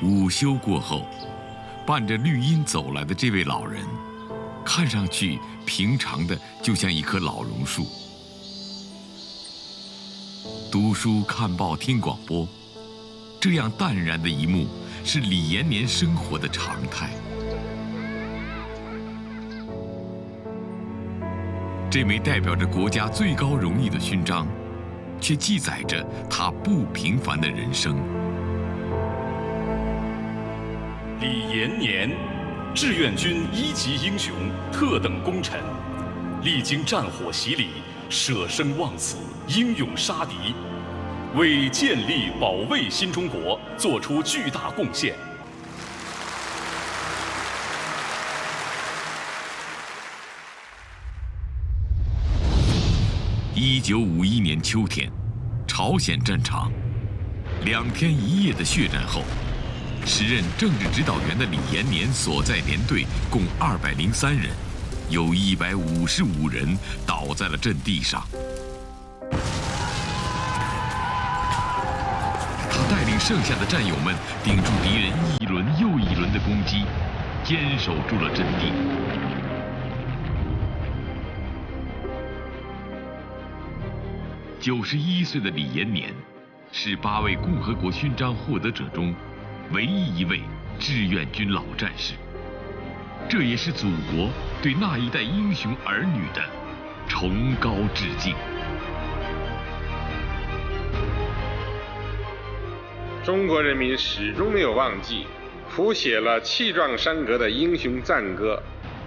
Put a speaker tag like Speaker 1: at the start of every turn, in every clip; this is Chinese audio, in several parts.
Speaker 1: 午休过后，伴着绿荫走来的这位老人，看上去平常的就像一棵老榕树。读书、看报、听广播，这样淡然的一幕是李延年生活的常态。这枚代表着国家最高荣誉的勋章，却记载着他不平凡的人生。
Speaker 2: 李延年，志愿军1级英雄，特等功臣，历经战火洗礼，舍生忘死，英勇杀敌，为建立保卫新中国做出巨大贡献。
Speaker 1: 1951年秋天，朝鲜战场2天1夜的血战后，时任政治指导员的李延年所在连队共203人，有155人倒在了阵地上。他带领剩下的战友们顶住敌人一轮又一轮的攻击，坚守住了阵地。91岁的李延年，是8位共和国勋章获得者中唯一一位志愿军老战士。这也是祖国对那一代英雄儿女的崇高致敬。
Speaker 3: 中国人民始终没有忘记，谱写了气壮山河的英雄赞歌，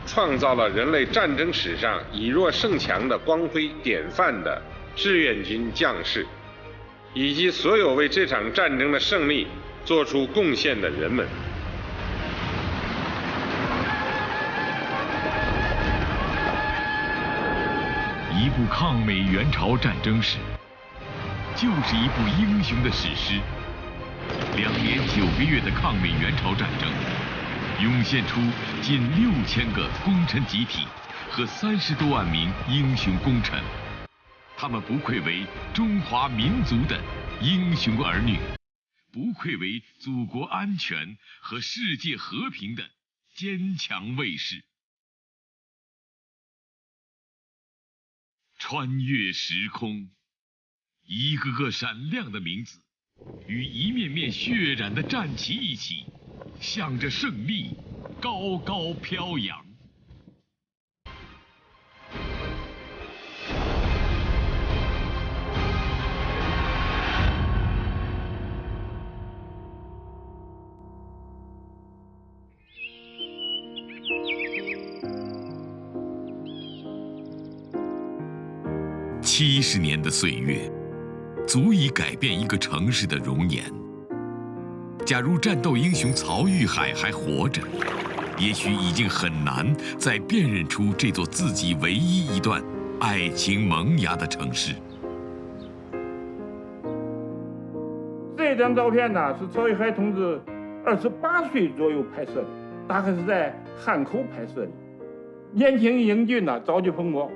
Speaker 3: 创造了人类战争史上以弱胜强的光辉典范的志愿军将士，以及所有为这场战争的胜利做出贡献的人们。
Speaker 1: 一部抗美援朝战争史，就是一部英雄的史诗。2年9个月的抗美援朝战争，涌现出近6000个功臣集体和30多万名英雄功臣。他们不愧为中华民族的英雄儿女，不愧为祖国安全和世界和平的坚强卫士。穿越时空，一个个闪亮的名字，与一面面血染的战旗一起，向着胜利高高飘扬。70年的岁月，足以改变一个城市的容颜。假如战斗英雄曹玉海还活着，也许已经很难再辨认出这座自己唯一一段爱情萌芽的城市。
Speaker 4: 这张照片呢，是曹玉海同志28岁左右拍摄的，大概是在汉口拍摄的。年轻英俊呢，早就蓬勃。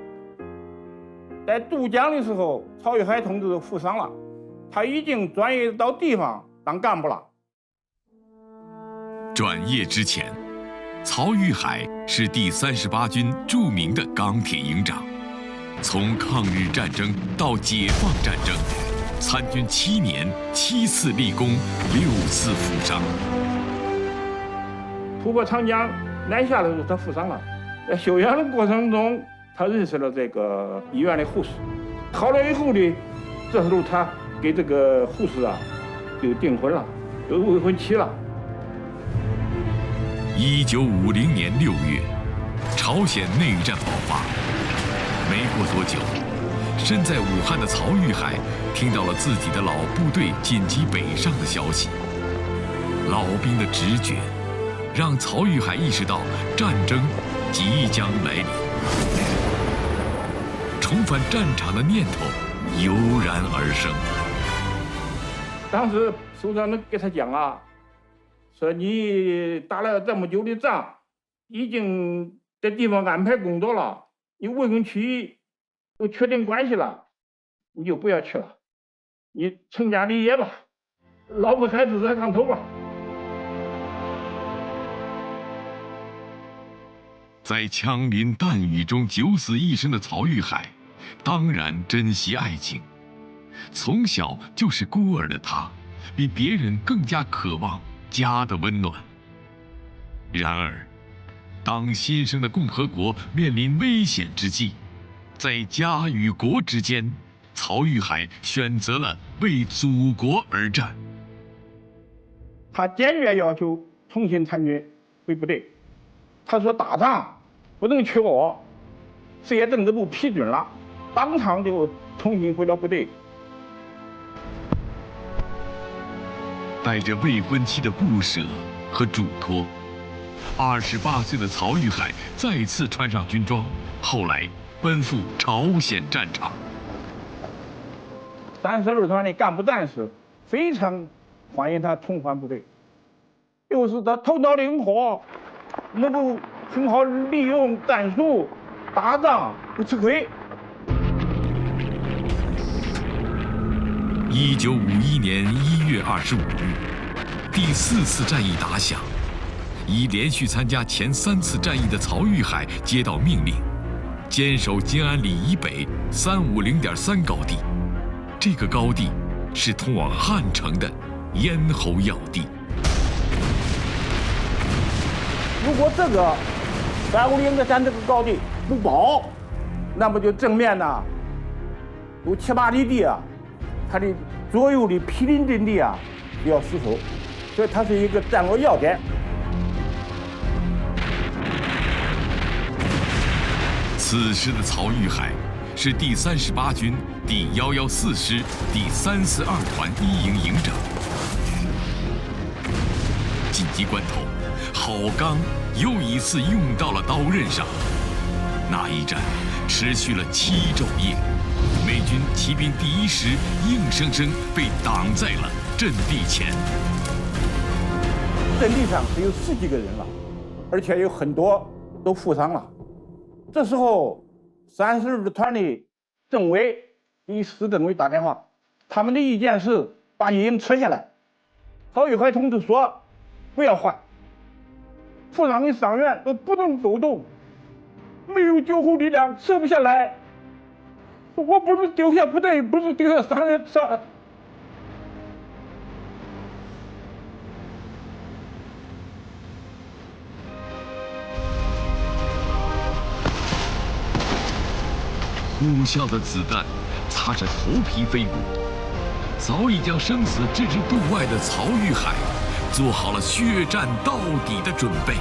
Speaker 4: 在渡江的时候，曹玉海同志负伤了，他已经转业到地方当干部了。
Speaker 1: 转业之前，曹玉海是第38军著名的钢铁营长，从抗日战争到解放战争，参军7年，7次立功，6次负伤。
Speaker 4: 突破长江南下的时候，他负伤了，在休养的过程中，他认识了这个医院的护士。好了以后呢，这时候他给这个护士啊就订婚了，有未婚妻了。
Speaker 1: 1950年6月，朝鲜内战爆发。没过多久，身在武汉的曹玉海听到了自己的老部队紧急北上的消息。老兵的直觉让曹玉海意识到战争即将来临，重返战场的念头油然而生。
Speaker 4: 当时首长能给他讲啊，说你打了这么久的仗，已经在地方安排工作了，你未婚妻都确定关系了，你就不要去了，你成家立业吧，老婆孩子热炕头吧。
Speaker 1: 在枪林弹雨中九死一生的曹玉海，当然珍惜爱情。从小就是孤儿的他，比别人更加渴望家的温暖。然而，当新生的共和国面临危险之际，在家与国之间，曹玉海选择了为祖国而战。
Speaker 4: 他坚决要求重新参军回部队。他说打仗不能缺我，事业政治部批准了，当场就重新回到部队。
Speaker 1: 带着未婚妻的不舍和嘱托，28岁的曹玉海再次穿上军装，后来奔赴朝鲜战场。
Speaker 4: 32团的干部战士非常欢迎他重返部队，又是他头脑灵活，能够很好利用战术，打仗不吃亏。
Speaker 1: 1951年1月25日，第4次战役打响。已连续参加前3次战役的曹玉海接到命令，坚守金安里以北350.3高地。这个高地是通往汉城的咽喉要地。
Speaker 4: 如果这个350.3这个高地不保，那么就正面呢有7、8里地啊，它的左右的毗邻阵地啊都要失守，所以它是一个战略要点。
Speaker 1: 此时的曹玉海是第38军第114师第342团1营营长。紧急关头，好钢又一次用到了刀刃上。那一战持续了7昼夜，美军骑兵第1师硬生生被挡在了阵地前。
Speaker 4: 阵地上只有10几个人了，而且有很多都负伤了。这时候，32团的政委给师政委打电话，他们的意见是把1营撤下来。曹玉海同志说不要换，负伤的伤员都不能走动，没有救护力量，撤不下来。我不是丢下部队，不是丢下伤员上。
Speaker 1: 呼啸的子弹擦着头皮飞过，早已将生死置之度外的曹玉海做好了血战到底的准备。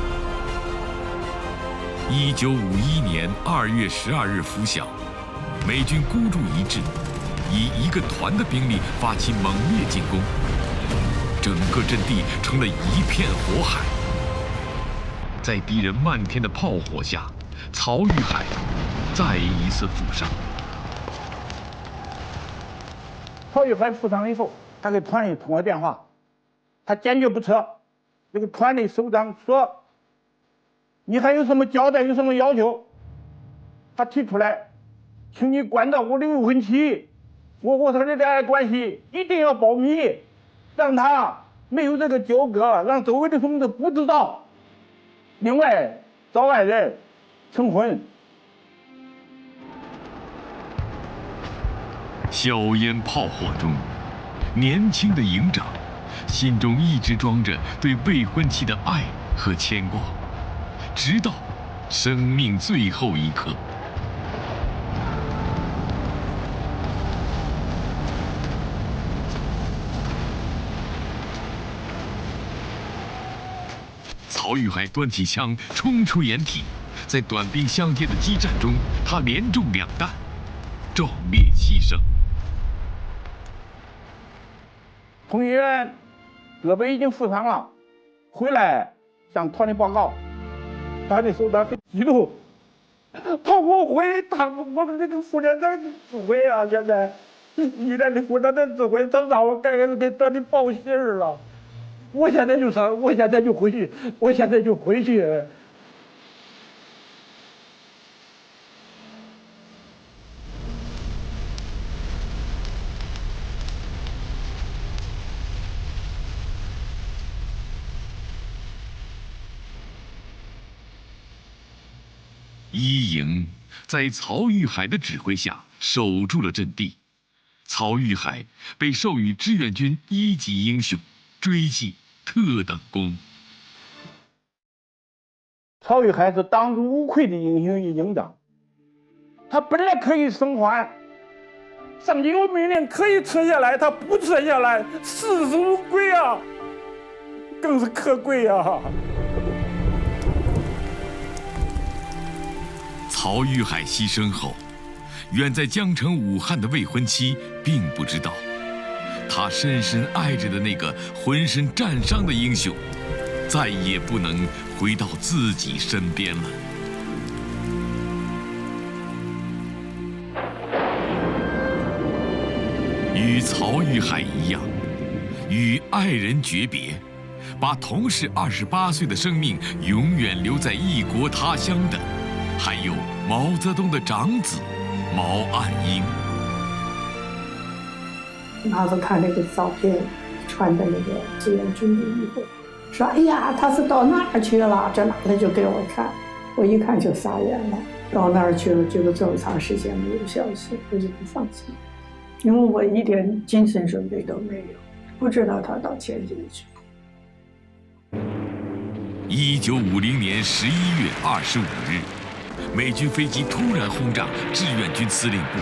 Speaker 1: 1951年2月12日拂晓，美军孤注一掷，以1个团的兵力发起猛烈进攻，整个阵地成了一片火海。在敌人漫天的炮火下，曹玉海再一次负伤。
Speaker 4: 曹玉海负伤以后，他给团里通了电话，他坚决不撤。这个团里首长说：“你还有什么交代？有什么要求？”他提出来，请你关照我的未婚妻，我和他的恋爱关系一定要保密，让他没有这个纠葛，让周围的同志不知道。另外，找爱人成婚。
Speaker 1: 硝烟炮火中，年轻的营长心中一直装着对未婚妻的爱和牵挂，直到生命最后一刻。曹玉海端起枪冲出掩体，在短兵相接的激战中，他连中2弹，壮烈牺牲。
Speaker 4: 同医院胳膊已经负伤了，回来向团里报告，团里首长很激动，他不会，我们这个副连长指挥啊，现在医院的副连长指挥，他让我给团里报信儿了。我现在就上，我现在就回去，我现在就回去。
Speaker 1: 一营在曹玉海的指挥下守住了阵地，曹玉海被授予志愿军1级英雄，追记特等功。
Speaker 4: 曹玉海是当之无愧的英雄与营长，他本来可以生还，上级有命令可以撤下来，他不撤下来，视死如归啊，更是可贵啊。
Speaker 1: 曹玉海牺牲后，远在江城武汉的未婚妻并不知道，他深深爱着的那个浑身战伤的英雄，再也不能回到自己身边了。与曹玉海一样，与爱人诀别，把同是28岁的生命永远留在异国他乡的，还有毛泽东的长子毛岸英。
Speaker 5: 拿着他那个照片，穿的那个志愿军的衣服，说：“哎呀，他是到哪儿去了？”这拿来就给我看，我一看就傻眼了。到那儿去了，结果这么长时间没有消息，我就不放心，因为我一点精神准备都没有，不知道他到前线去。
Speaker 1: 1950年11月25日，美军飞机突然轰炸志愿军司令部，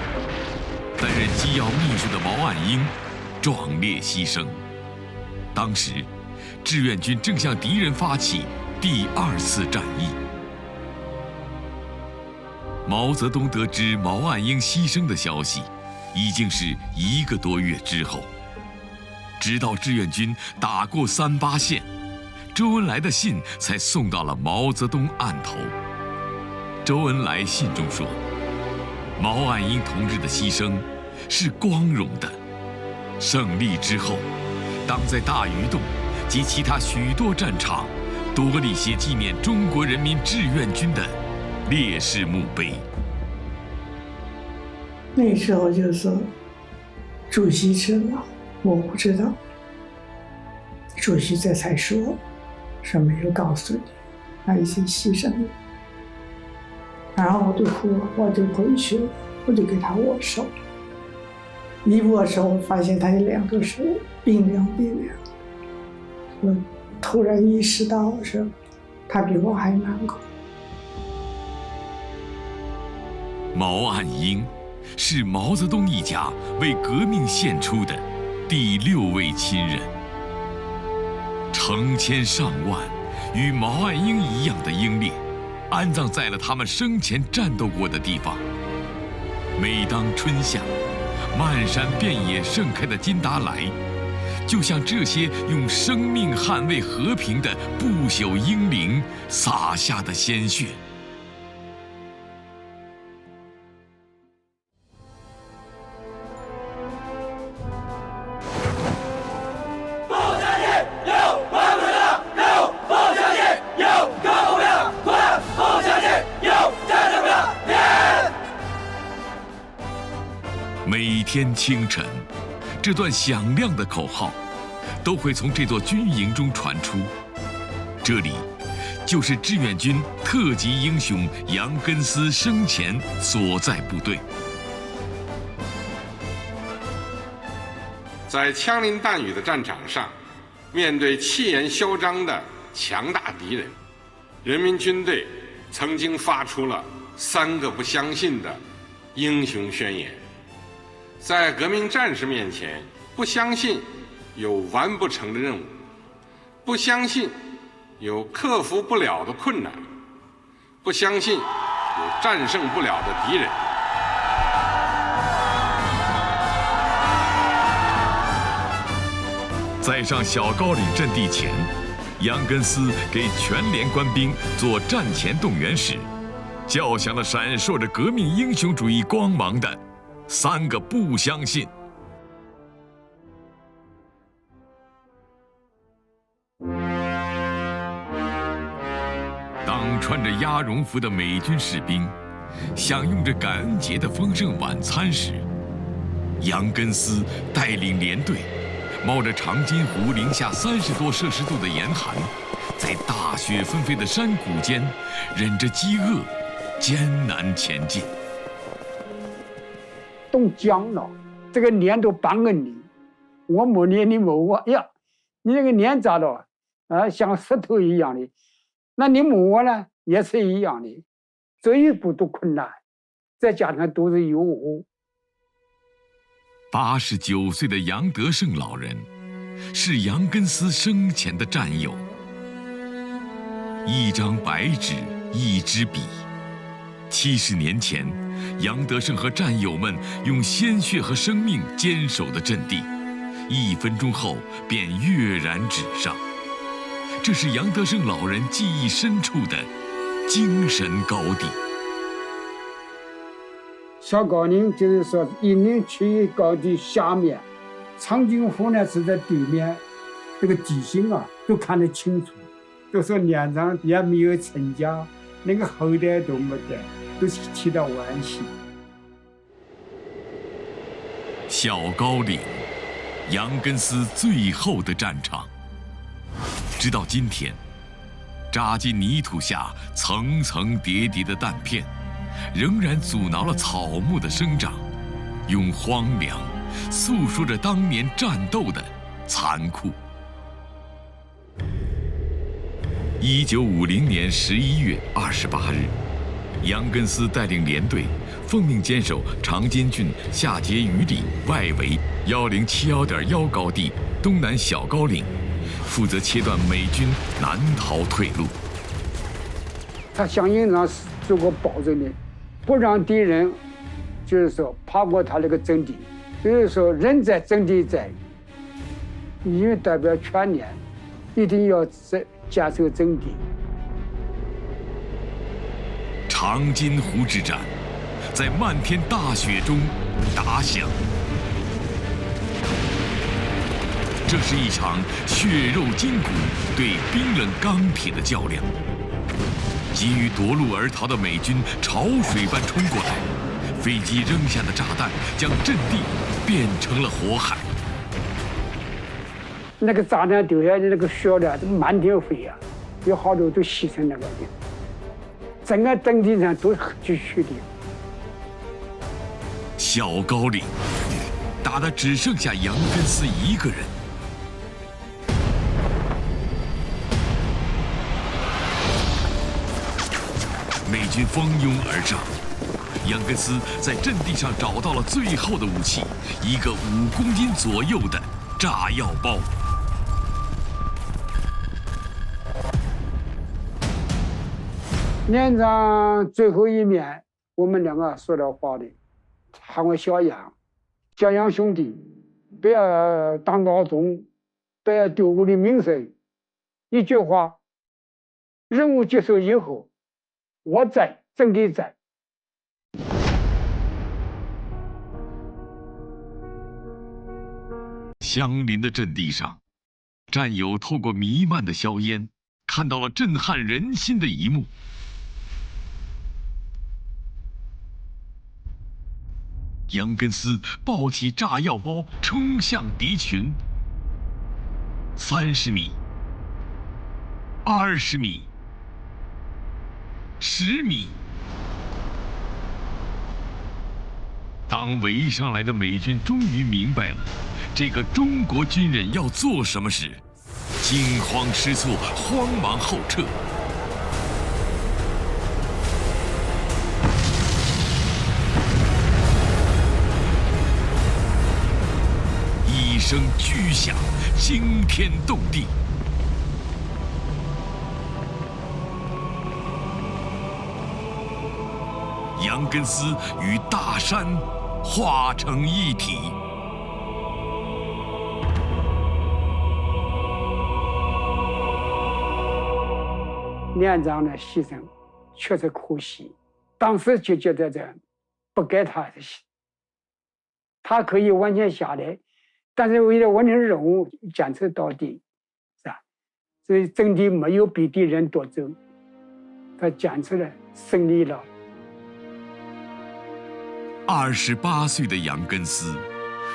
Speaker 1: 担任机要秘书的毛岸英壮烈牺牲。当时，志愿军正向敌人发起第2次战役。毛泽东得知毛岸英牺牲的消息，已经是1个多月之后。直到志愿军打过38线，周恩来的信才送到了毛泽东案头。周恩来信中说，毛岸英同志的牺牲是光荣的。胜利之后，当在大鱼洞及其他许多战场多立些纪念中国人民志愿军的烈士墓碑。
Speaker 5: 那时候就说，主席知道，我不知道。主席这才说没有告诉你，他已经牺牲了。然后我就哭了，我就回去了，我就给他握手。一握手，我发现他有2个手冰凉冰凉。我突然意识到，说他比我还难过。
Speaker 1: 毛岸英是毛泽东一家为革命献出的第6位亲人。成千上万与毛岸英一样的英烈，安葬在了他们生前战斗过的地方。每当春夏，漫山遍野盛开的金达莱，就像这些用生命捍卫和平的不朽英灵洒下的鲜血。每天清晨，这段响亮的口号都会从这座军营中传出。这里就是志愿军特级英雄杨根思生前所在部队。
Speaker 3: 在枪林弹雨的战场上，面对气焰嚣张的强大敌人，人民军队曾经发出了3个不相信的英雄宣言。在革命战士面前，不相信有完不成的任务，不相信有克服不了的困难，不相信有战胜不了的敌人。
Speaker 1: 在上小高岭阵地前，杨根思给全连官兵做战前动员时，叫响了闪烁着革命英雄主义光芒的3个不相信。当穿着鸭绒服的美军士兵享用着感恩节的丰盛晚餐时，杨根思带领连队冒着长津湖零下30多摄氏度的严寒，在大雪纷飞的山谷间忍着饥饿艰难前进。
Speaker 6: 冻僵了，这个脸都半个你，我摸脸你摸我，哎呀，你那个脸咋了？啊，像石头一样的。那你摸我呢，也是一样的。这一步都困难，再加上都是有我。
Speaker 1: 89岁的杨德胜老人是杨根思生前的战友。一张白纸，一支笔。70年前，杨德胜和战友们用鲜血和生命坚守的阵地，1分钟后便跃然纸上。这是杨德胜老人记忆深处的精神高地。
Speaker 6: 小高岭就是说1007高地下面，长津湖呢是在对面，这个地形啊都看得清楚。都说连长也没有成家，那个后代都没得，都是提到惋惜。
Speaker 1: 小高岭，杨根思最后的战场。直到今天，扎进泥土下层层叠叠的弹片，仍然阻挠了草木的生长，用荒凉诉说着当年战斗的残酷。1950年11月28日，杨根思带领连队奉命坚守长津郡下碣隅里外围1071.1高地东南小高岭，负责切断美军南逃退路。
Speaker 6: 他向营长做过保证的，不让敌人就是说爬过他那个阵地，就是说人在阵地在，因为代表全连，一定要坚守阵地。
Speaker 1: 长津湖之战在漫天大雪中打响，这是一场血肉筋骨对冰冷钢铁的较量。急于夺路而逃的美军潮水般冲过来，飞机扔下的炸弹将阵地变成了火海。
Speaker 6: 那个炸弹丢下的那个雪呢，都满天飞啊，有好多都牺牲那个的，整个阵地上都是继续的。
Speaker 1: 小高岭打得只剩下杨根思一个人。美军蜂拥而上，杨根思在阵地上找到了最后的武器，一个5公斤左右的炸药包。
Speaker 6: 连长最后一面，我们两个说了话的，喊我小杨，小杨兄弟，不要当高中，不要丢我的名声。一句话，任务结束以后，我在，阵地在。
Speaker 1: 相邻的阵地上，战友透过弥漫的硝烟，看到了震撼人心的一幕。杨根思抱起炸药包冲向敌群，30米、20米、10米。当围上来的美军终于明白了这个中国军人要做什么时，惊慌失措，慌忙后撤。一声巨响，惊天动地。杨根思与大山化成一体。
Speaker 6: 连长的牺牲确实可惜，当时就觉得这不该他的牺，他可以完全下来，但是为了完成任务坚持到底，是吧？所以阵地没有被敌人夺走，他坚持了，胜利了。
Speaker 1: 28岁的杨根思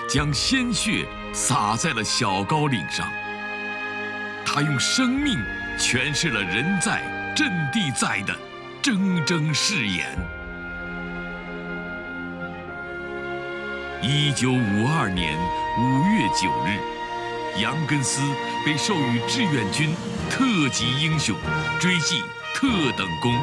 Speaker 1: 将鲜血洒在了小高岭上，他用生命诠释了人在阵地在的铮铮誓言。1952年5月9日，杨根思被授予志愿军特级英雄，追记特等功。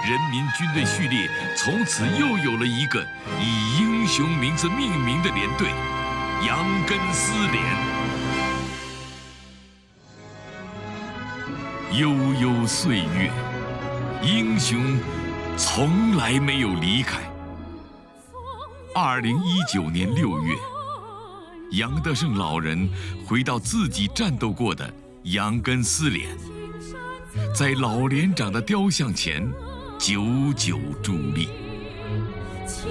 Speaker 1: 人民军队序列从此又有了一个以英雄名字命名的连队——杨根思连。悠悠岁月，英雄从来没有离开。2019年6月，杨德胜老人回到自己战斗过的杨根思连，在老连长的雕像前久久伫立。
Speaker 7: 青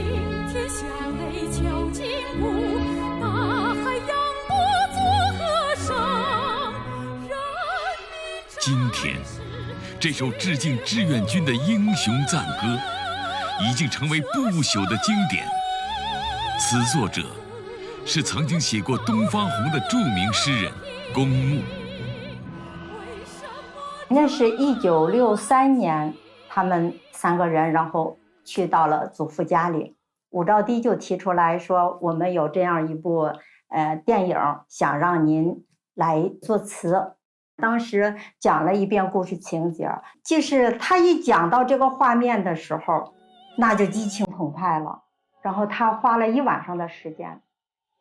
Speaker 7: 天下雷敲金鼓，大海扬波作河声。
Speaker 1: 今天，这首致敬志愿军的英雄赞歌，已经成为不朽的经典。词作者是曾经写过《东方红》的著名诗人龚木。
Speaker 8: 那是1963年，他们3个人然后去到了祖父家里，武昭帝就提出来说，我们有这样一部电影，想让您来作词。当时讲了一遍故事情节，就是他一讲到这个画面的时候，那就激情澎湃了。然后他花了1晚上的时间，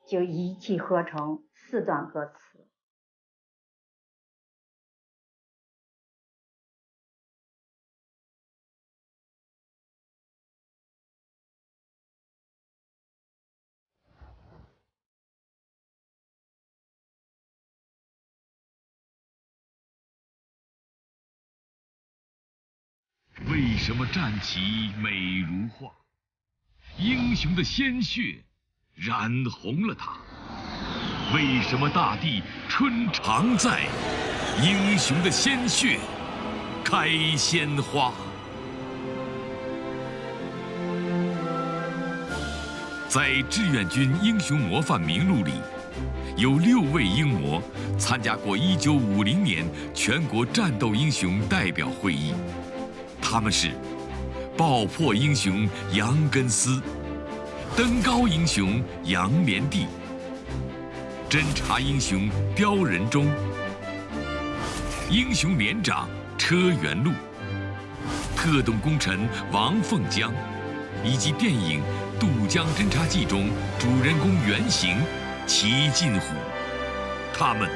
Speaker 8: 就一气呵成4段歌词。
Speaker 1: 为什么战旗美如画？英雄的鲜血染红了它。为什么大地春常在？英雄的鲜血开鲜花。在志愿军英雄模范名录里，有6位英模参加过1950年全国战斗英雄代表会议，他们是爆破英雄杨根思、登高英雄杨连第、侦察英雄刁仁中、英雄连长车元禄、特种功臣王凤江，以及电影《渡江侦察记》中主人公原型齐近虎。他们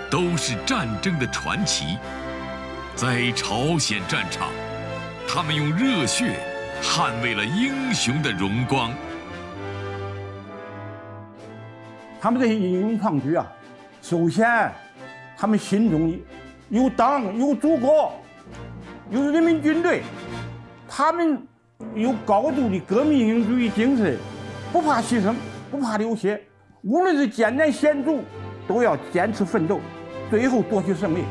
Speaker 1: 都是战争的传奇。在朝鲜战场，他们用热血捍卫了英雄的荣光。
Speaker 4: 他们这些英勇创举啊，首先他们心中有党、有祖国、有人民军队，他们有高度的革命英雄主义精神，不怕牺牲，不怕流血，无论是艰难险阻，都要坚持奋斗，最后夺取胜利。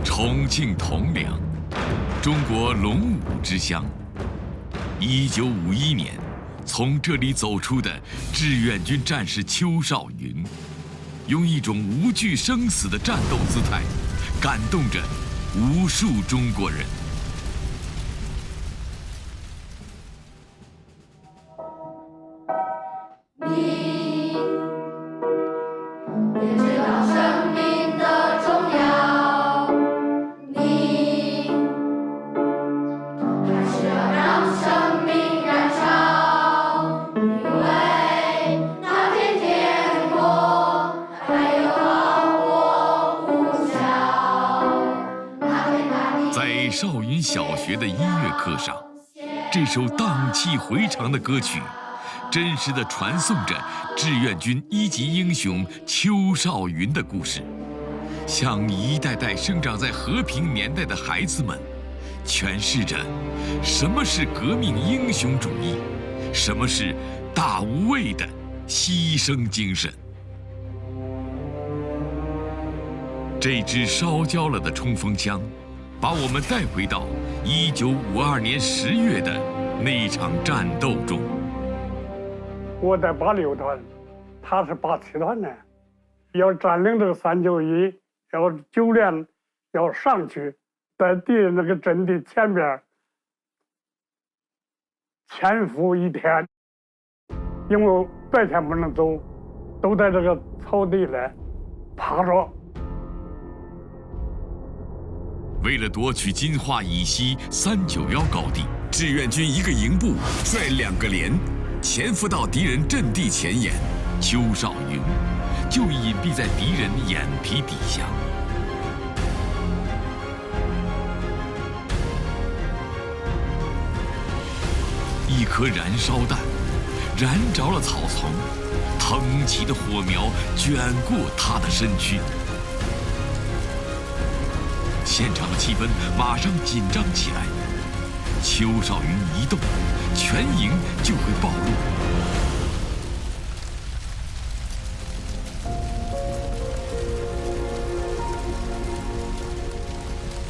Speaker 1: 重庆铜梁，中国龙武之乡。1951年，从这里走出的志愿军战士邱少云，用一种无惧生死的战斗姿态，感动着无数中国人。少云小学的音乐课上，这首荡气回肠的歌曲真实地传颂着志愿军1级英雄邱少云的故事，向一代代生长在和平年代的孩子们诠释着什么是革命英雄主义，什么是大无畏的牺牲精神。这支烧焦了的冲锋枪，把我们带回到1952年10月的那场战斗中。
Speaker 6: 我在86团，他是87团的，要占领这个391，要9连，要上去，在敌人那个阵地前边潜伏1天，因为白天不能走，都在这个草地里趴着。
Speaker 1: 为了夺取金华以西391高地，志愿军1个营部率2个连潜伏到敌人阵地前沿，邱少云就隐蔽在敌人眼皮底下。一颗燃烧弹燃着了草丛，腾起的火苗卷过他的身躯。现场的气氛马上紧张起来，邱少云一动，全营就会暴露。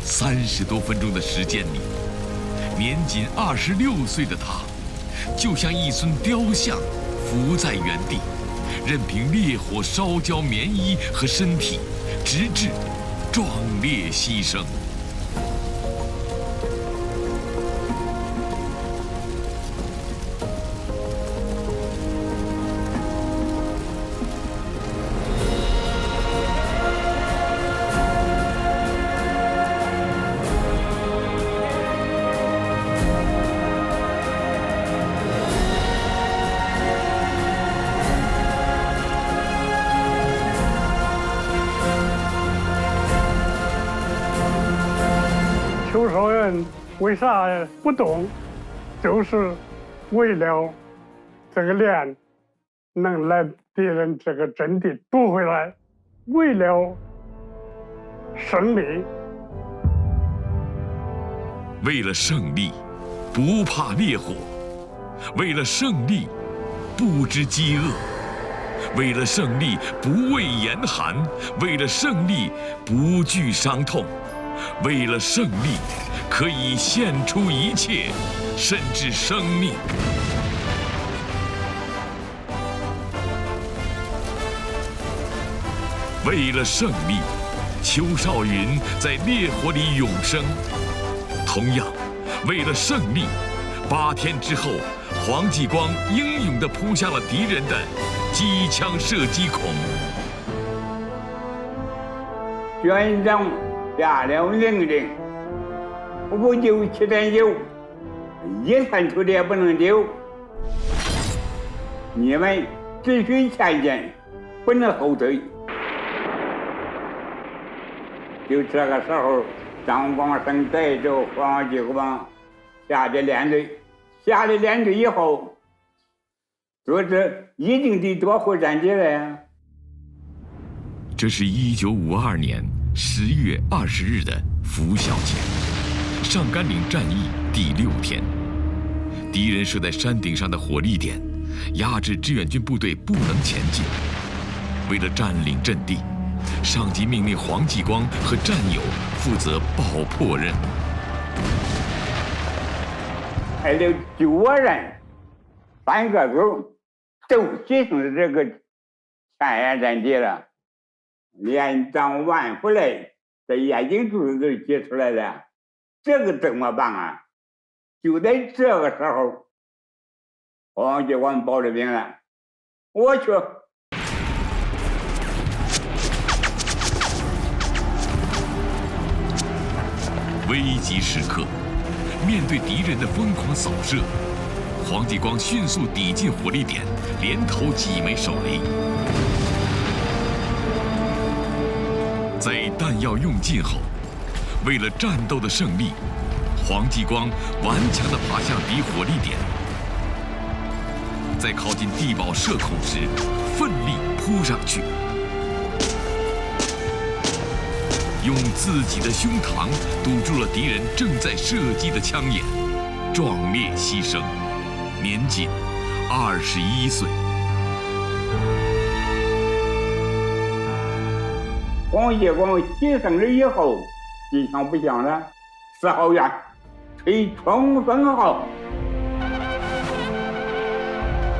Speaker 1: 30多分钟的时间里，年仅26岁的他，就像一尊雕像，伏在原地，任凭烈火烧焦棉衣和身体，直至壮烈牺牲。
Speaker 6: 邱少云为啥不动？就是为了这个连能来敌人这个阵地夺回来，为了胜利。
Speaker 1: 为了胜利，不怕烈火；为了胜利，不知饥饿；为了胜利，不畏严寒；为了胜利，不惧伤痛；为了胜利，可以献出一切，甚至生命。为了胜利，邱少云在烈火里永生。同样，为了胜利，8天之后，黄继光英勇地扑下了敌人的机枪射击孔。
Speaker 9: 院长下了命令，5丢7.9，一团土地也不能丢。你们只许前进，不能后退。就这个时候，张光生带着黄继光下的连队，下了连队以后，说是一定得夺回战地来呀。
Speaker 1: 这是1952年10月20日的拂晓前，上甘岭战役第6天，敌人设在山顶上的火力点，压制志愿军部队不能前进。为了占领阵地，上级命令黄继光和战友负责爆破任务。
Speaker 9: 还有9个人，3个狗都牺牲这个前沿阵地了。连长万福来在眼睛珠子都挤出来了，这个怎么办啊？就在这个时候，黄继光报了兵了，我去。
Speaker 1: 危急时刻，面对敌人的疯狂扫射，黄继光迅速抵近火力点，连投几枚手雷。在弹药用尽后，为了战斗的胜利，黄继光顽强地爬向敌火力点。在靠近地堡射孔时，奋力扑上去，用自己的胸膛堵住了敌人正在射击的枪眼，壮烈牺牲，年仅21岁。
Speaker 9: 黄继光牺牲了以后，机枪不响了，4号院吹冲锋号，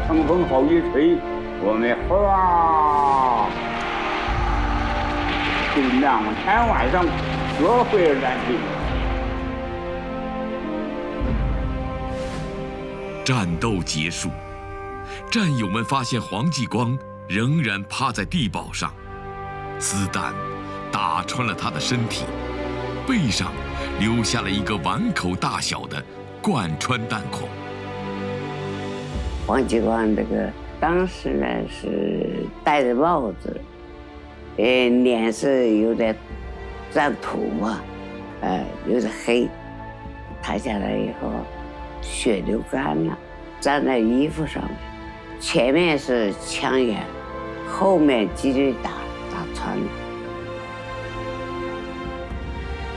Speaker 9: 冲锋号一吹，我们哗，就2000万上学会了战地。
Speaker 1: 战斗结束，战友们发现黄继光仍然趴在地堡上，子弹打穿了他的身体，背上留下了一个碗口大小的贯穿弹孔。
Speaker 10: 黄继光这个当时呢是戴着帽子，脸是有点沾土嘛，有点黑，抬下来以后血流干了，粘在衣服上面，前面是枪眼，后面脊椎打穿了。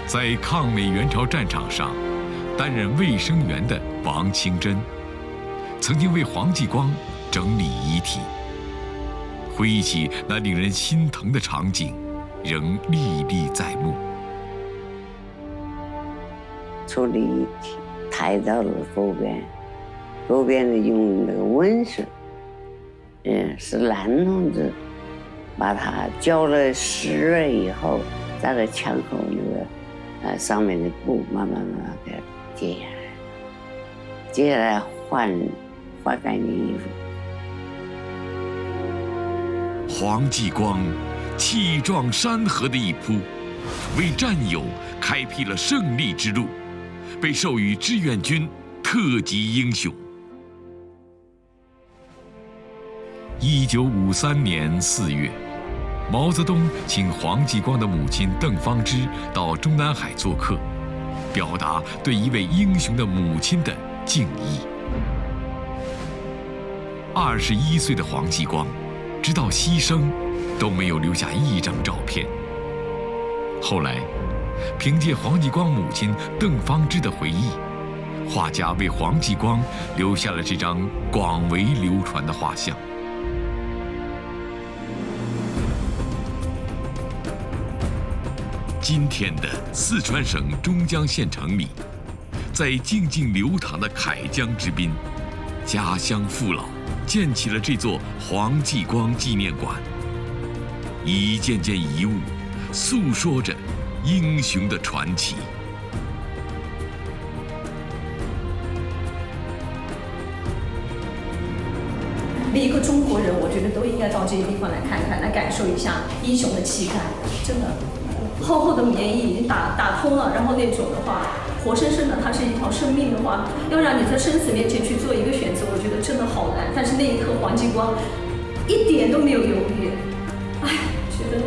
Speaker 1: 在抗美援朝战场上担任卫生员的王清珍，曾经为黄继光整理遗体。回忆起那令人心疼的场景，仍历历在目。
Speaker 10: 处理遗体，抬到了沟边，沟边的用那个温水，是男同志把它浇了湿润以后，在这枪口那个上面的布慢慢给揭下来，接下来换干净衣服。
Speaker 1: 黄继光气壮山河的一扑，为战友开辟了胜利之路，被授予志愿军特级英雄。1953年4月，毛泽东请黄继光的母亲邓芳芝到中南海做客，表达对一位英雄的母亲的敬意。21岁的黄继光，直到牺牲都没有留下一张照片。后来，凭借黄继光母亲邓芳芝的回忆，画家为黄继光留下了这张广为流传的画像。今天的四川省中江县城里，在静静流淌的凯江之滨，家乡父老建起了这座黄继光纪念馆。一件件遗物诉说着英雄的传奇。
Speaker 11: 每一个中国人，我觉得都应该到这些地方来看看，来感受一下英雄的气概。真的，厚厚的棉衣已经打通了，然后那种的话，活生生的，它是一条生命的话，要让你在生死面前去做一个选择，我觉得真的好难。但是那一刻，黄继光一点都没有犹豫，哎，觉得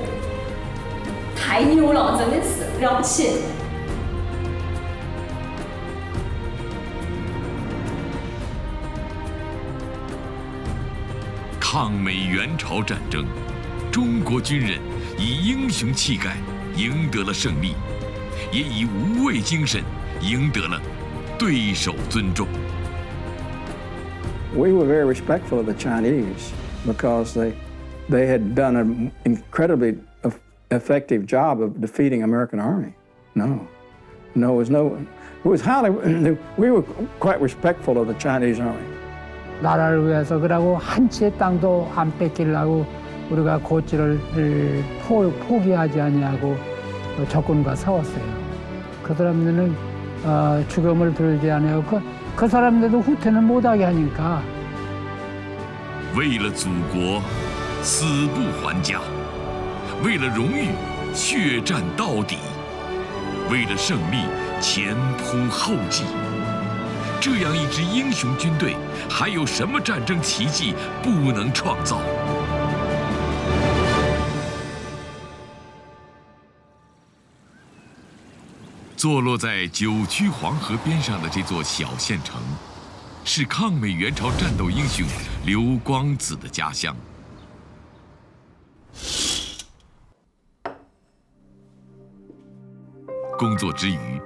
Speaker 11: 太牛了，真的是了不起。
Speaker 1: 抗美援朝战争，中国军人以英雄气概赢得了胜利，也以无畏精神赢得了对手尊重。
Speaker 12: We were very respectful of the Chinese because they had done an incredibly effective job of defeating American army. We were quite respectful of the Chinese army.
Speaker 6: 나라를 위해서 그러고 한 채 땅도 안 뺏기려고 우리가 고지를 포기하지 아니하고 적군과 싸웠어요. 그 사람들은 죽음을 들지 않아요. 그 사람들도 후퇴는 못하게 하니까.
Speaker 1: 为了祖国，死不还家；为了荣誉，血战到底；为了胜利，前仆后继。这样一支英雄军队，还有什么战争奇迹不能创造？坐落在9曲黄河边上的这座小县城，是抗美援朝战斗英雄刘光子的家乡。工作之余，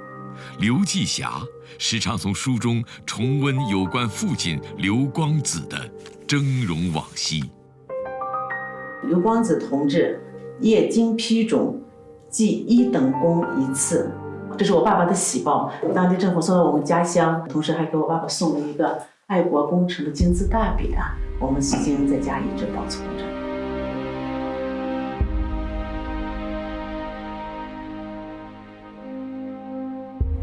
Speaker 1: 刘继霞时常从书中重温有关父亲刘光子的峥嵘往昔。
Speaker 13: 刘光子同志业经批准，记1等功1次，这是我爸爸的喜报。当地政府送到我们家乡，同时还给我爸爸送了一个爱国工程的金字大匾，我们至今在家一直保存着。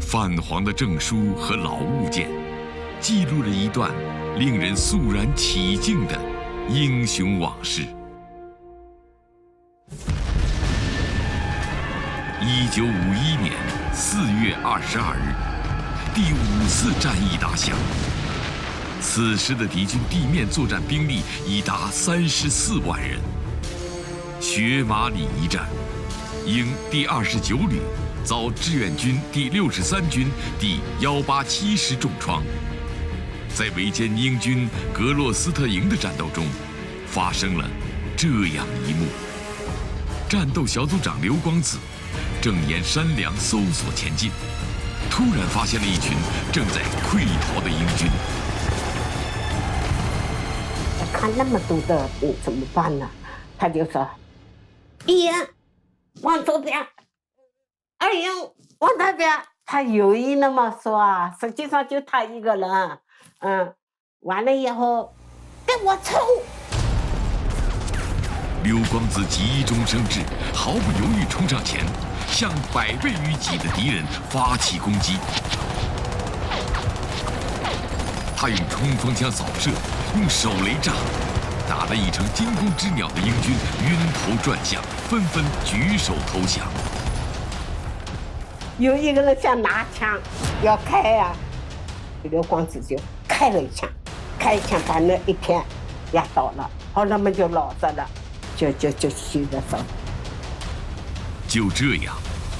Speaker 1: 泛黄的证书和老物件，记录了一段令人肃然起敬的英雄往事。1951年4月22日，第5次战役打响。此时的敌军地面作战兵力已达34万人。雪马里一战，英第29旅遭志愿军第63军第187师重创，在围歼英军格洛斯特营的战斗中，发生了这样一幕：战斗小组长刘光子正沿山梁搜索前进，突然发现了一群正在溃逃的英军。
Speaker 14: 看那么多的怎么办呢？他就说：“一人往左边。”二营往那边，他有意那么说啊，实际上就他一个人。完了以后，跟我冲！
Speaker 1: 刘光子急中生智，毫不犹豫冲上前，向100倍于己的敌人发起攻击。他用冲锋枪扫射，用手雷炸，打得已成惊弓之鸟的英军晕头转向，纷纷举手投降。
Speaker 14: 有一个人想拿枪要开呀，刘光子就开了一枪，把那一片压倒了，好，那么就老实了，就去的走。
Speaker 1: 就这样，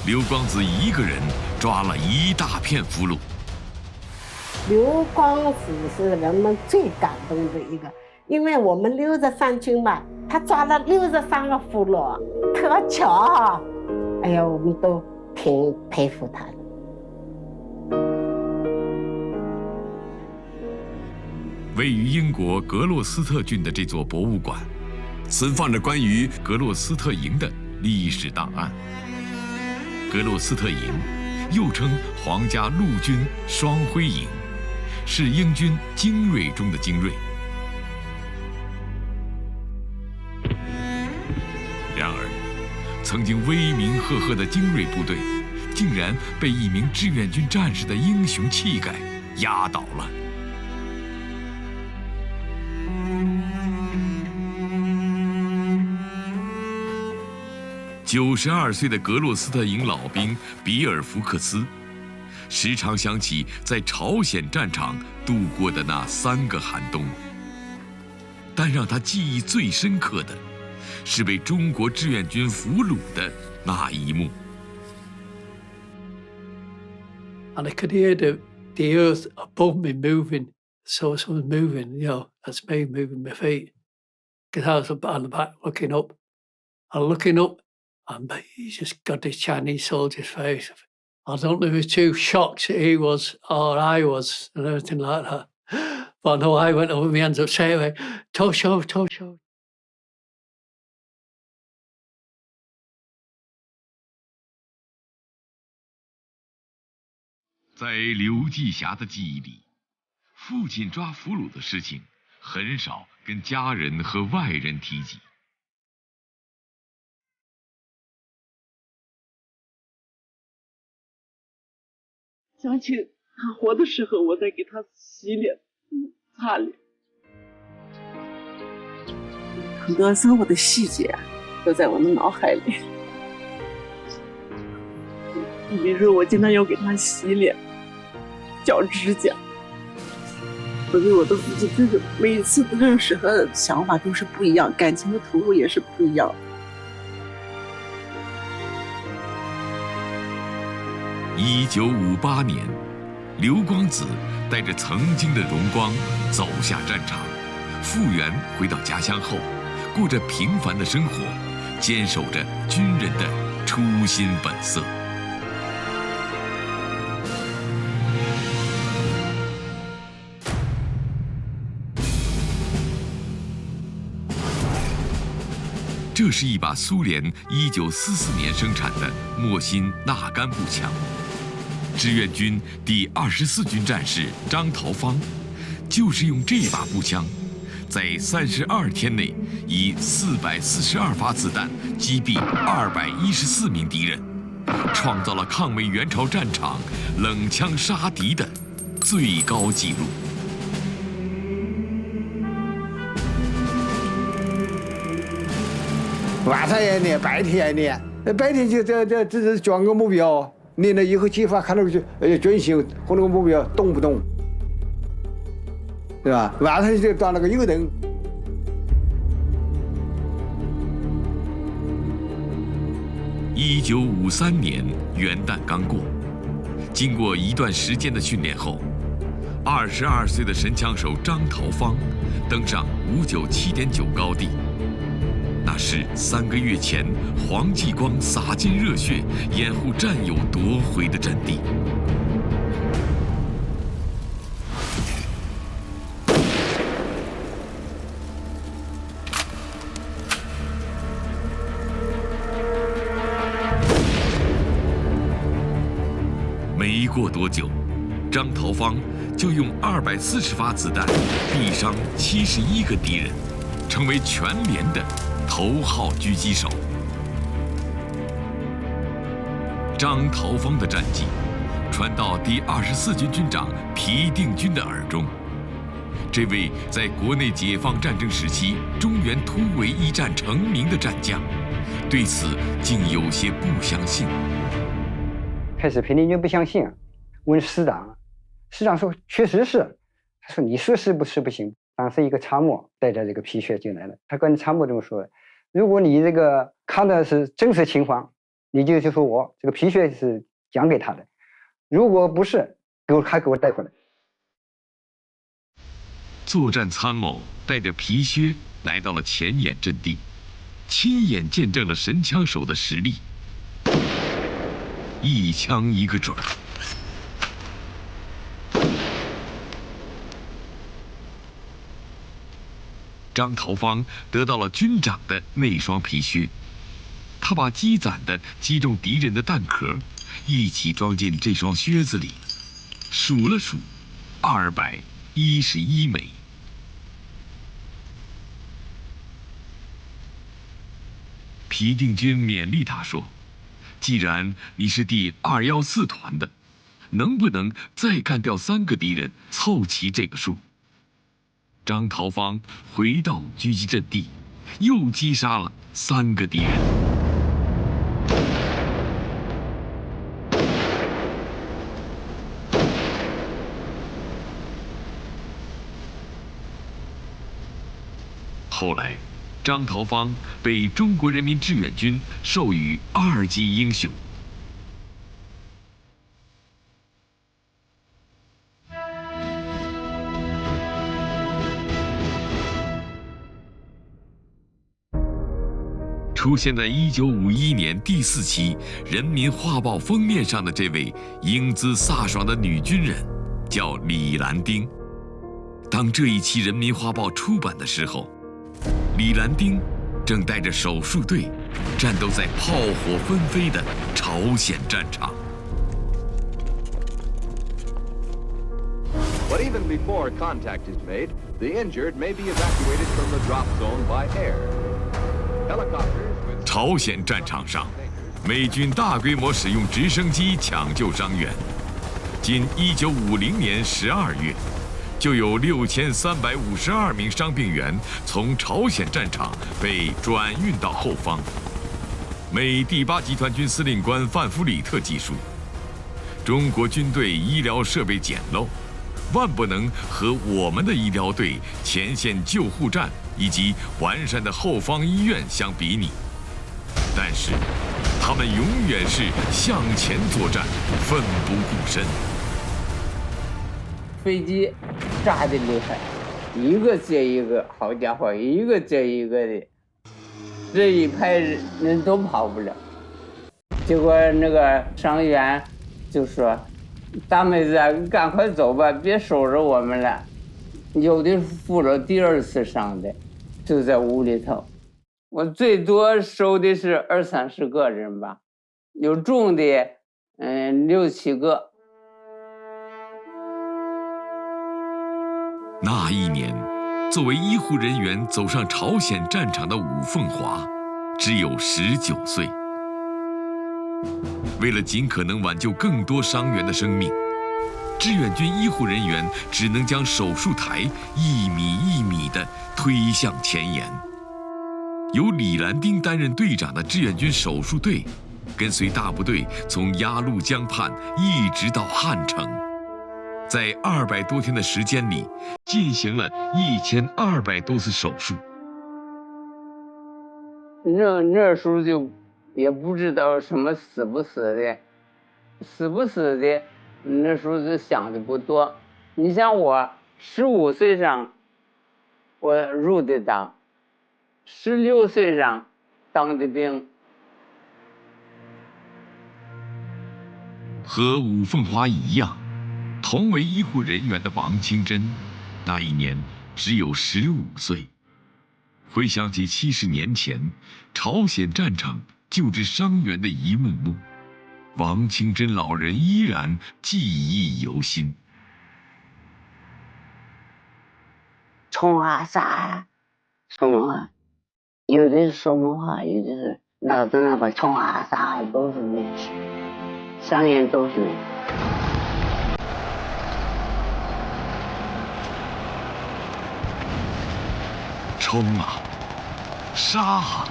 Speaker 1: 刘光子一个人抓了一大片俘虏。
Speaker 14: 刘光子是人们最感动的一个，因为我们63军嘛，他抓了63个俘虏，特巧，哎呀，我们都挺佩服他的。
Speaker 1: 位于英国格洛斯特郡的这座博物馆，存放着关于格洛斯特营的历史档案。格洛斯特营又称皇家陆军双辉营，是英军精锐中的精锐。然而，曾经威名赫赫的精锐部队，竟然被一名志愿军战士的英雄气概压倒了。92岁的格洛斯特营老兵比尔·福克斯，时常想起在朝鲜战场度过的那3个寒冬。但让他记忆最深刻的，是被中国志愿军俘虏的那一幕。
Speaker 15: And I could hear the earth above me moving, so someone's moving, that's me moving my feet. Because I was on the back looking up. And looking up, and he just got this Chinese soldier's face. I don't know if he was too shocked he was, or I was, and everything like that. But I know I went up with my hands up straight away, Tosho.
Speaker 1: 在刘继霞的记忆里，父亲抓俘虏的事情很少跟家人和外人提及。
Speaker 16: 想起他活的时候，我在给他洗脸、擦脸，很多生活的细节都在我的脑海里。比如说，我经常要给他洗脸、绞指甲。我对我的父亲真是每一次认识和想法都是不一样，感情的投入也是不一样。
Speaker 1: 1958年，刘光子带着曾经的荣光走下战场，复员回到家乡后，过着平凡的生活，坚守着军人的初心本色。这是一把苏联1944年生产的莫辛纳甘步枪。志愿军第24军战士张桃芳，就是用这把步枪，在32天内以442发子弹击毙214名敌人，创造了抗美援朝战场冷枪杀敌的最高纪录。
Speaker 17: 晚上也练，白天也练。白天就这装个目标，练了以后激发看到军心和那个目标动不动，对吧？晚上就装那个油灯。
Speaker 1: 1953年元旦刚过，经过一段时间的训练后，22岁的神枪手张桃芳登上597.9高地。那是3个月前黄继光洒尽热血掩护战友夺回的阵地。没过多久，张桃芳就用240发子弹毙伤71个敌人，成为全连的头号狙击手。张桃芳的战绩传到第24军军长皮定均的耳中。这位在国内解放战争时期中原突围一战成名的战将，对此竟有些不相信。
Speaker 6: 开始皮定均不相信，问师长，师长说确实是，他说你说是不是不行。当时一个参谋带着这个皮靴进来了，他跟参谋这么说的：如果你这个看的是真实情况，你就说我这个皮靴是讲给他的；如果不是，给我带回来。
Speaker 1: 作战参谋带着皮靴来到了前沿阵地，亲眼见证了神枪手的实力，一枪一个准儿。张桃芳得到了军长的那双皮靴，他把积攒的击中敌人的弹壳一起装进这双靴子里，数了数，211枚。皮定均勉励他说：“既然你是第214团的，能不能再干掉3个敌人，凑齐这个数？”张桃芳回到狙击阵地，又击杀了3个敌人。后来，张桃芳被中国人民志愿军授予2级英雄。出现在1951年第4期《人民画报》封面上的这位英姿飒爽的女军人，叫李兰丁。当这一期《人民画报》出版的时候，李兰丁正带着手术队战斗在炮火纷飞的朝鲜战场。
Speaker 18: But even before contact is made, the injured may be evacuated from the drop zone by air.
Speaker 1: 朝鲜战场上，美军大规模使用直升机抢救伤员。仅1950年12月，就有6352名伤病员从朝鲜战场被转运到后方。美第8集团军司令官范弗里特记述，中国军队医疗设备简陋，万不能和我们的医疗队、前线救护站以及完善的后方医院相比拟，但是他们永远是向前作战，奋不顾身。
Speaker 9: 飞机炸的厉害，一个接一个，好家伙，一个接一个的，这一排人都跑不了。结果那个伤员就说：“大妹子，赶快走吧，别收拾我们了。”有的负了第2次伤的，就在屋里头。我最多收的是20-30个人吧，有重的6-7个。
Speaker 1: 那一年，作为医护人员走上朝鲜战场的伍凤华，只有19岁。为了尽可能挽救更多伤员的生命，志愿军医护人员只能将手术台1米1米地推向前沿。由李兰丁担任队长的志愿军手术队，跟随大部队从鸭绿江畔一直到汉城，在200多天的时间里，进行了1200多次手术。
Speaker 9: 那时候就也不知道什么死不死的，那时候就想的不多。你像我15岁上，我入的党，16岁上当的兵。
Speaker 1: 和伍凤华一样，同为医护人员的王清真，那一年只有15岁。回想起70年前朝鲜战场救治伤员的一幕幕，王清真老人依然记忆犹新。
Speaker 14: 冲啊杀，冲啊，有的说梦话，有的是脑子那个冲啊杀，都是那伤员都是。
Speaker 1: 冲啊，杀啊！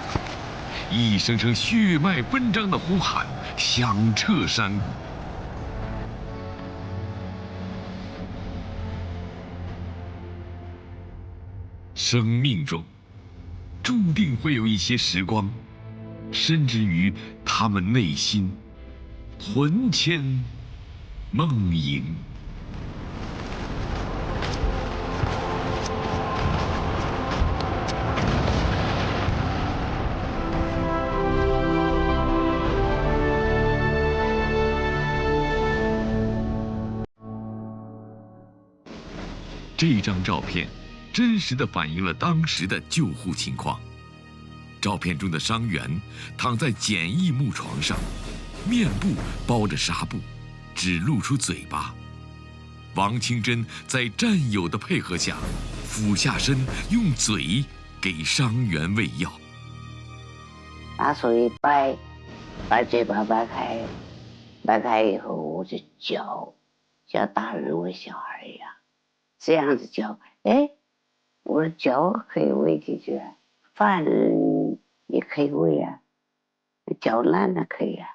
Speaker 1: 一声声血脉奔张的呼喊响彻山谷。生命中注定会有一些时光，深植于他们内心，魂牵梦萦。这张照片真实地反映了当时的救护情况。照片中的伤员躺在简易木床上，面部包着纱布，只露出嘴巴。王清真在战友的配合下，俯下身用嘴给伤员喂药。
Speaker 14: 拿手一掰，把嘴巴掰开以后，我就嚼，像大人喂小孩一样。这样子嚼，哎，我说嚼可以喂进去，饭也可以喂啊，嚼烂了可以啊，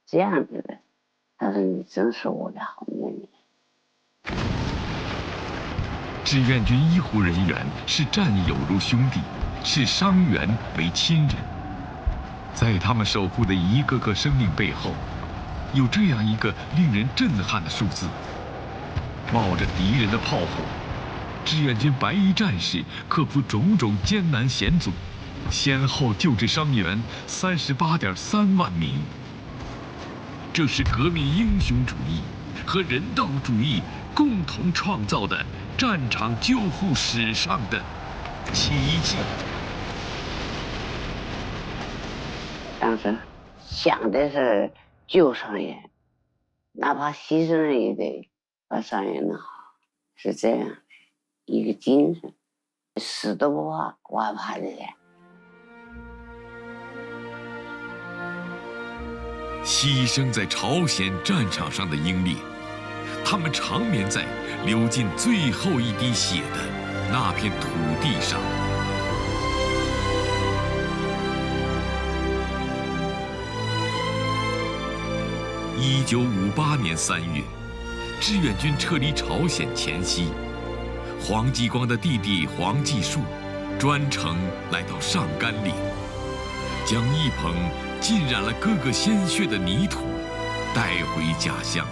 Speaker 14: 这样子的。他说你真是我的好妹妹。
Speaker 1: 志愿军医护人员视战友如兄弟，视伤员为亲人。在他们守护的一个个生命背后，有这样一个令人震撼的数字。冒着敌人的炮火，志愿军白衣战士克服种种艰难险阻，先后救治伤员38.3万名。这是革命英雄主义和人道主义共同创造的战场救护史上的奇迹。
Speaker 14: 当时想的是救伤员，哪怕牺牲了也得把伤员弄好，是这样的一个精神，死都不怕，我还怕这些。
Speaker 1: 牺牲在朝鲜战场上的英烈，他们长眠在流尽最后一滴血的那片土地上。1958年3月，志愿军撤离朝鲜前夕，黄继光的弟弟黄继树专程来到上甘岭，将一捧浸染了哥哥鲜血的泥土带回家乡。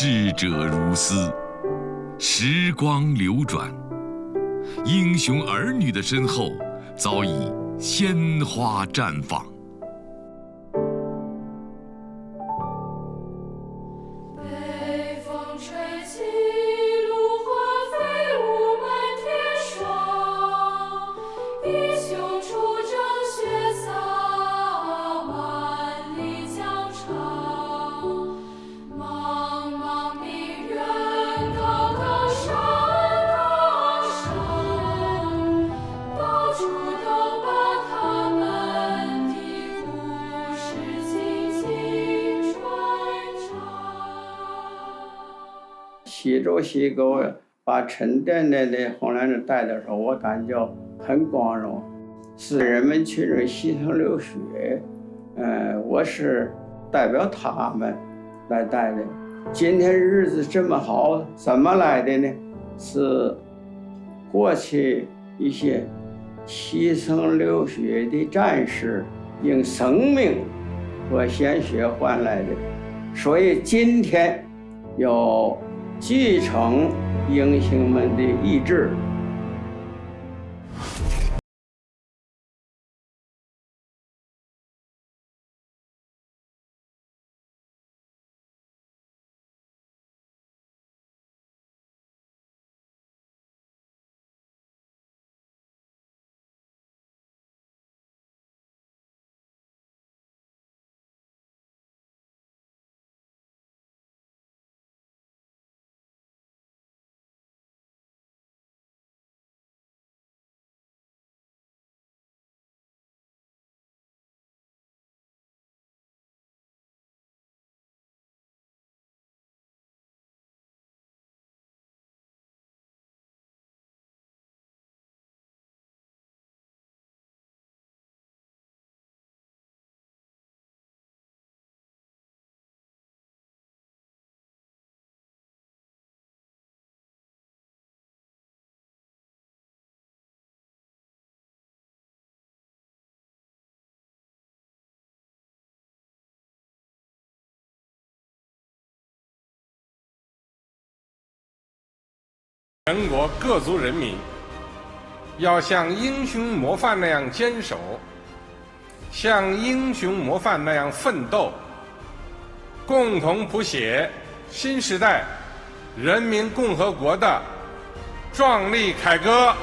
Speaker 1: 逝者如斯，时光流转，英雄儿女的身后早已鲜花绽放。
Speaker 7: 北风吹起，芦花飞舞满天霜。英雄出征血洒万里疆场。茫茫明月高高山岗上，到处都把他们的故事轻轻传唱。
Speaker 19: 习主席给我把沉甸甸的红蓝纸带的时候，我感觉很光荣，是人们群众牺牲流血，我是代表他们来带的。今天日子这么好，怎么来的呢？是过去一些牺牲流血的战士用生命和鲜血换来的，所以今天要继承英雄们的意志。
Speaker 3: 全国各族人民要像英雄模范那样坚守，像英雄模范那样奋斗，共同谱写新时代人民共和国的壮丽凯歌。